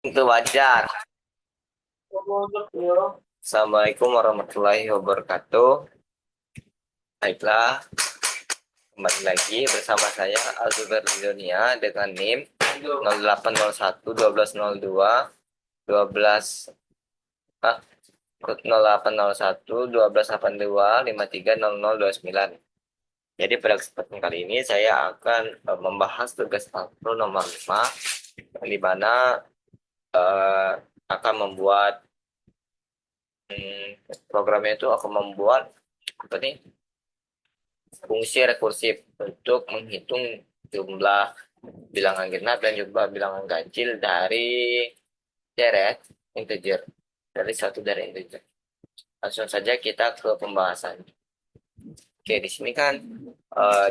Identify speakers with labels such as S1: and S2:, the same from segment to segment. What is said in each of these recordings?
S1: Itu wajar. Assalamualaikum warahmatullahi wabarakatuh. Baiklah, kembali lagi bersama saya Alzuber Dunia dengan NIM 0801 1202 12 ah, 0801 1282 530029. Jadi pada kesempatan kali ini saya akan membahas tugas makro nomor 5, di mana eh, akan membuat programnya itu akan membuat apa nih, fungsi rekursif untuk menghitung jumlah bilangan genap dan jumlah bilangan ganjil dari deret integer, dari satu dari integer. Langsung saja kita ke pembahasan. Oke, di sini kan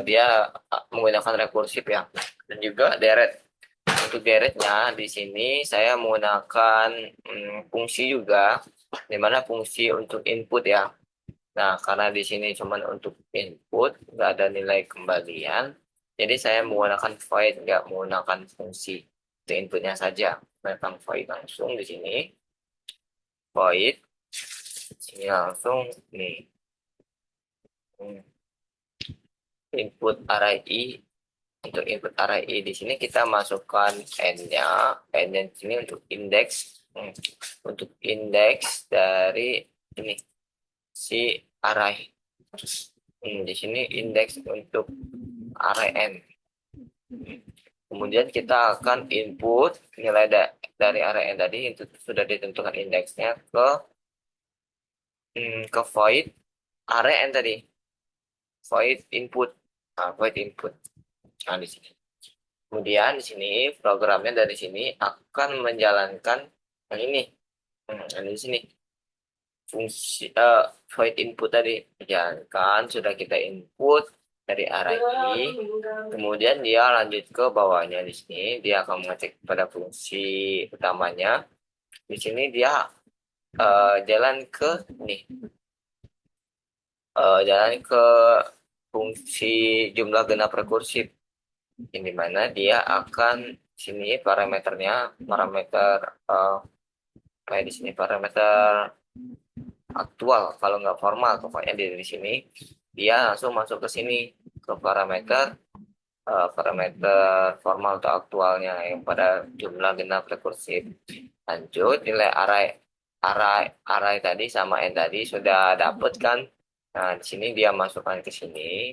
S1: dia menggunakan rekursif ya, dan juga deret. Untuk deretnya di sini saya menggunakan fungsi juga, di mana fungsi untuk input ya. Nah, karena di sini cuma untuk input, nggak ada nilai kembalian, jadi saya menggunakan void, nggak menggunakan fungsi. Untuk inputnya saja, menggunakan void langsung di sini, void, sini langsung nih, input array i. Untuk input array i di sini kita masukkan n-nya, n-nya di sini untuk indeks, untuk indeks dari ini si array. Di sini indeks untuk array n. Kemudian kita akan input nilai dari array n tadi itu sudah ditentukan indeksnya ke void array n tadi, void input. Nah, void input. Nah, di sini. Kemudian di sini programnya dari sini akan menjalankan yang ini. Yang di sini fungsi void input tadi dijalankan, sudah kita input dari array ini, kemudian dia lanjut ke bawahnya. Di sini dia akan mengecek pada fungsi utamanya. Di sini dia jalan ke nih, jalan ke fungsi jumlah genap rekursif, yang dimana dia akan sini parameternya, parameter kayak di sini parameter aktual, kalau nggak formal pokoknya di sini dia langsung masuk ke sini, ke parameter parameter formal atau aktualnya yang pada jumlah genap rekursif. Lanjut, nilai array array tadi sama n tadi sudah dapet kan. Nah, di sini dia masukkan ke sini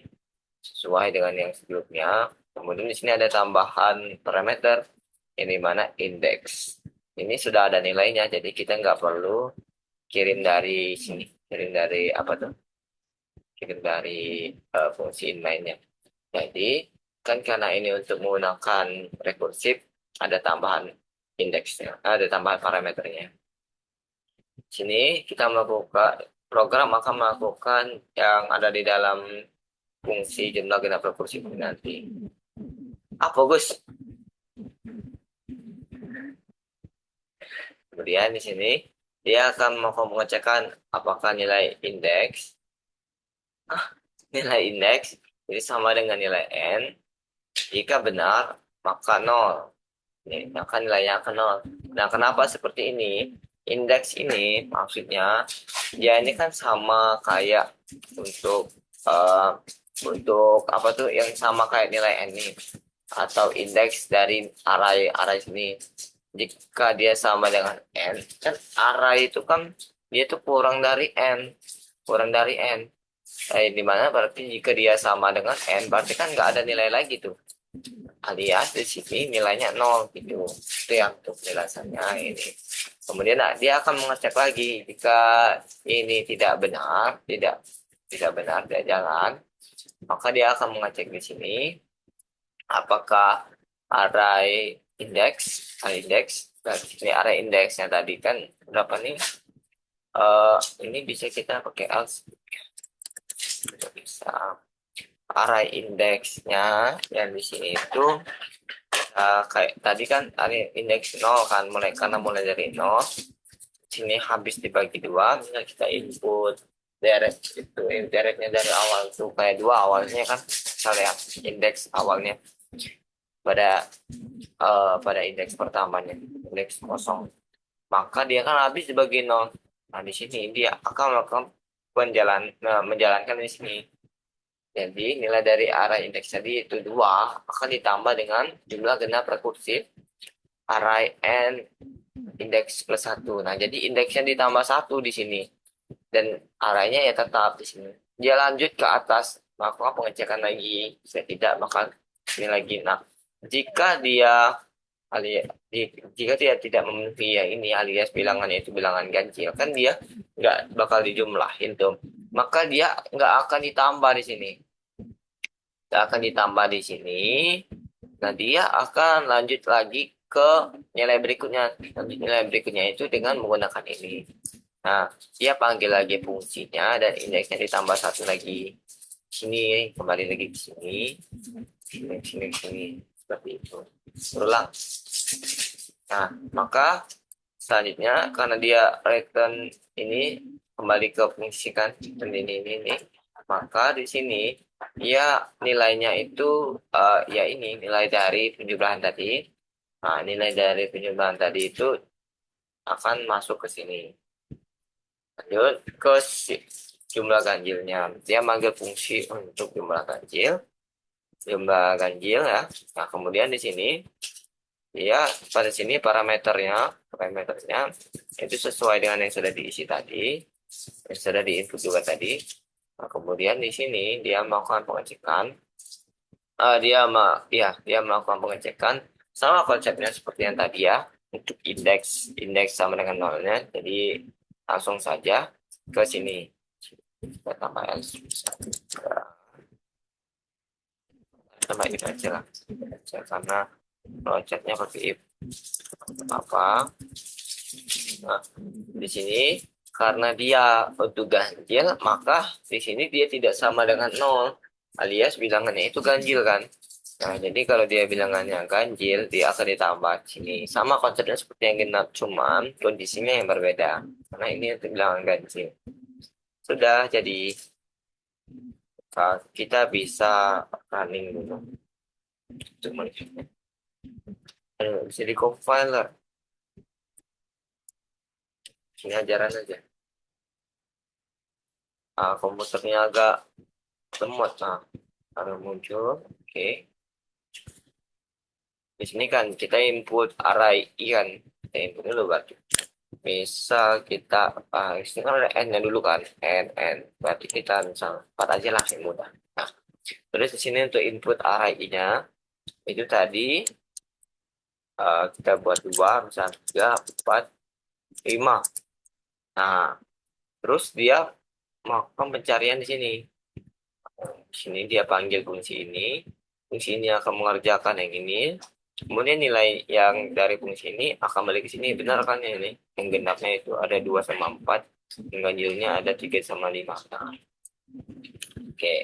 S1: sesuai dengan yang sebelumnya. Kemudian di sini ada tambahan parameter, ini mana indeks. Ini sudah ada nilainya, jadi kita nggak perlu kirim dari sini, kirim dari apa tuh, kirim dari fungsi inline-nya. Jadi kan karena ini untuk menggunakan rekursif, ada tambahan indeksnya, ada tambahan parameternya. Sini kita melakukan, program akan melakukan yang ada di dalam fungsi jumlah genap rekursif ini nanti. Apa Gus? Kemudian di sini dia akan mengecekkan apakah nilai indeks, nilai indeks jadi sama dengan nilai n. Jika benar, maka nol. Nih, maka nilainya akan nol. Nah, kenapa seperti ini? Indeks ini maksudnya dia ini kan sama kayak untuk untuk apa tuh, yang sama kayak nilai n ini, atau indeks dari array sini. Jika dia sama dengan n, kan array itu kan dia tuh kurang dari n, kurang dari n. Dimana berarti jika dia sama dengan n, berarti kan nggak ada nilai lagi tuh, alias di sini nilainya nol gitu. Itu yang untuk penjelasannya ini. Kemudian dia akan mengecek lagi jika ini tidak benar, tidak benar, tidak jalan, maka dia akan mengecek di sini apakah array index dan ini array indeksnya tadi kan berapa nih. Ini bisa kita pakai else, tidak bisa. Array indeksnya yang di sini itu kayak tadi kan ini indeks 0 kan, mulai karena mulai dari 0, sini habis dibagi dua, misalnya kita input deret itu, deretnya dari awal tuh kayak dua awalnya kan, misalnya indeks awalnya pada indeks pertamanya, indeks kosong, maka dia kan habis dibagi nol. Nah, di sini dia akan melakukan menjalankan di sini. Jadi nilai dari array indeks tadi itu 2 akan ditambah dengan jumlah genap rekursif array n indeks plus 1. Nah, jadi indeksnya ditambah 1 di sini. Dan arraynya ya tetap di sini. Dia lanjut ke atas, maka pengecekan lagi. Saya tidak bakal ini lagi. Nah, jika dia jika dia tidak memenuhi ya ini alias bilangannya itu bilangan ganjil, kan dia nggak bakal dijumlahin tuh. Maka dia nggak akan ditambah di sini. Nggak akan ditambah di sini. Nah, dia akan lanjut lagi ke nilai berikutnya. Nanti nilai berikutnya itu dengan menggunakan ini. Nah, dia panggil lagi fungsinya dan indeksnya ditambah 1 lagi. Sini, kembali lagi ke sini. Sini. Seperti itu. Berulang. Nah, maka selanjutnya karena dia return ini kembali ke fungsi kan dan ini, maka di sini ya nilainya itu ya ini nilai dari penjumlahan tadi. Nah, nilai dari penjumlahan tadi itu akan masuk ke sini. Lanjut ke jumlah ganjilnya. Dia manggil fungsi untuk jumlah ganjil ya. Nah, kemudian di sini ya pada sini parameternya itu sesuai dengan yang sudah diisi tadi, yang sudah diinput juga tadi. Nah, kemudian di sini dia melakukan pengecekan. Dia melakukan pengecekan sama konsepnya seperti yang tadi ya, untuk indeks sama dengan nolnya. Jadi langsung saja ke sini. Kita tambah else. Tambah if aja lah. Karena projectnya pakai if. Apa? Nah, di sini karena dia untuk ganjil, maka di sini dia tidak sama dengan 0, alias bilangannya itu ganjil kan. Nah, jadi kalau dia bilangannya ganjil, dia akan ditambah sini. Sama konsepnya seperti yang genap, cuman kondisinya yang berbeda. Karena ini untuk bilangan ganjil. Sudah, jadi kita bisa running dulu. Cuma bisa di compiler. Sini ajaran aja. Komputernya agak lemot. Nah, kalau muncul, oke. Di sini kan kita input array ikan. Kita input dulu berarti. Misal kita, di sini kan ada n-nya dulu kan. N. Berarti kita misal 4 aja lah yang mudah. Nah, terus di sini untuk input array-nya, itu tadi kita buat 2, misal 3, 4, 5. Nah, terus dia melakukan pencarian di sini. Di sini dia panggil fungsi ini. Fungsi ini akan mengerjakan yang ini. Kemudian nilai yang dari fungsi ini akan balik ke sini. Benar kan ini? Yang genapnya itu ada 2 sama 4. Yang ganjilnya ada 3 sama 5. Nah, oke.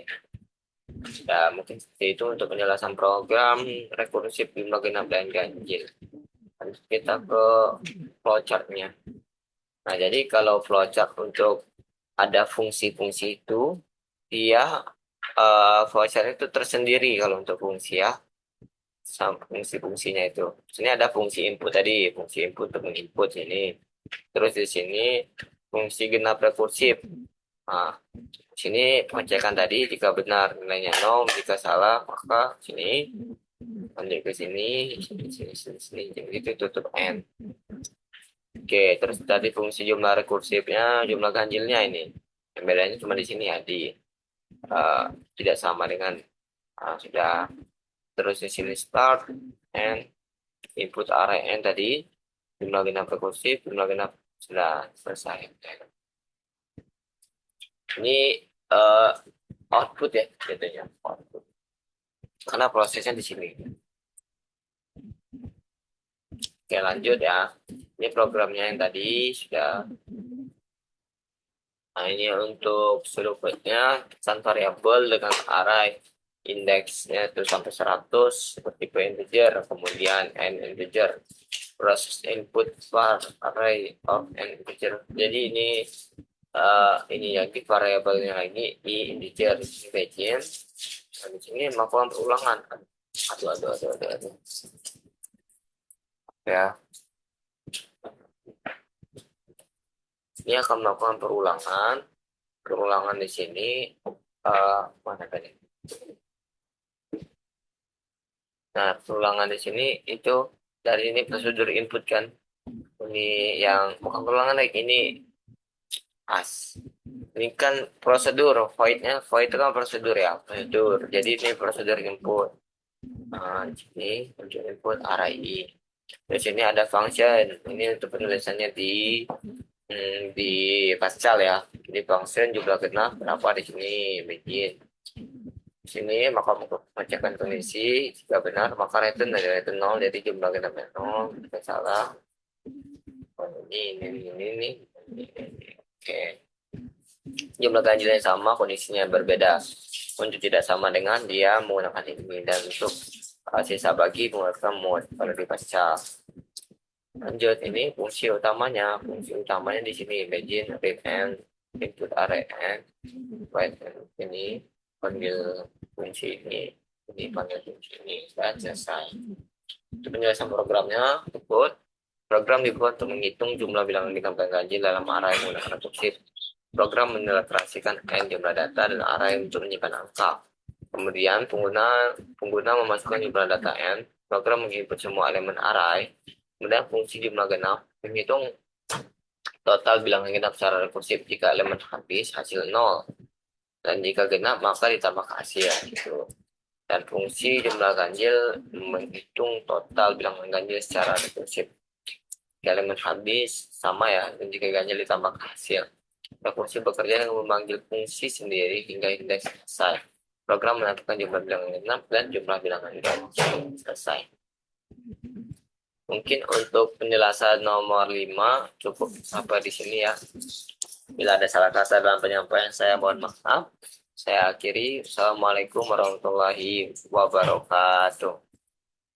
S1: Nah, mungkin seperti itu untuk penjelasan program rekursif jumlah genap dan ganjil. Lanjut kita ke flowchartnya. Nah, jadi kalau flowchart untuk ada fungsi-fungsi itu, dia flowchart itu tersendiri kalau untuk fungsi ya. Fungsi-fungsinya itu. Sini ada fungsi input tadi, fungsi input untuk menginput ini. Terus di sini fungsi genap rekursif. Nah, sini pengecekan tadi jika benar nilainya 0, jika salah maka sini lanjut ke sini, sini, jadi itu tutup n. Oke, terus tadi fungsi jumlah rekursifnya, jumlah ganjilnya ini. Yang bedanya cuma di sini ya, tidak sama dengan sudah. Terus di sini start and input array n tadi, jumlah genap rekursif, jumlah genap sudah selesai. Ini output ya, jadinya output. Karena prosesnya di sini. Oke, lanjut ya. Ini programnya yang tadi sudah. Nah, ini untuk strukturnya pesan variabel dengan array indeksnya itu sampai 100 tipe integer, kemudian n integer, proses input var array of n integer. Jadi ini lagi variabelnya lagi i integer begin. Nah, di sini melakukan perulangan. Aduh. Ya, ini akan melakukan perulangan. Perulangan di sini, mana tadi? Nah, perulangan di sini itu dari ini prosedur input kan. Ini yang bukan perulangan lagi, ini as. Ini kan prosedur, void itu kan prosedur ya, prosedur. Jadi ini prosedur input. Nah, di sini untuk input array. Di sini ada function. Ini untuk penulisannya di Pascal ya. Jadi function juga kena berapa di sini begin. Di sini maka mengecekkan kondisi jika benar maka return dari return 0 jadi jumlah genapnya 0 jika salah. Oh, ini. Oke. Jumlah ganjilnya sama, kondisinya berbeda. Untuk tidak sama dengan dia menggunakan ini dan untuk sisa bagi menggunakan mode kalau di Pascal. Lanjut, ini fungsi utamanya di sini imagine read and input array and write and ini panggil fungsi ini panggil fungsi ini dan selesai. Itu penjelasan programnya. Tersebut program dibuat untuk menghitung jumlah bilangan bintang ganjil dalam array menggunakan rekursi. Program meniliterasikan n jumlah data dan array untuk menyimpan angka. Kemudian pengguna memasukkan jumlah data n. Program menginput semua elemen array. Kemudian fungsi jumlah genap menghitung total bilangan genap secara rekursif. Jika elemen habis, hasil 0. Dan jika genap, maka ditambah ke hasil. Gitu. Dan fungsi jumlah ganjil menghitung total bilangan ganjil secara rekursif. Jika elemen habis, sama ya. Dan jika ganjil ditambah ke hasil. Rekursi bekerja dengan memanggil fungsi sendiri hingga indeks selesai. Program menentukan jumlah bilangan genap dan jumlah bilangan ganjil selesai. Mungkin untuk penjelasan nomor 5 cukup sampai di sini ya. Bila ada salah kata dalam penyampaian saya mohon maaf. Saya akhiri. Assalamualaikum warahmatullahi wabarakatuh.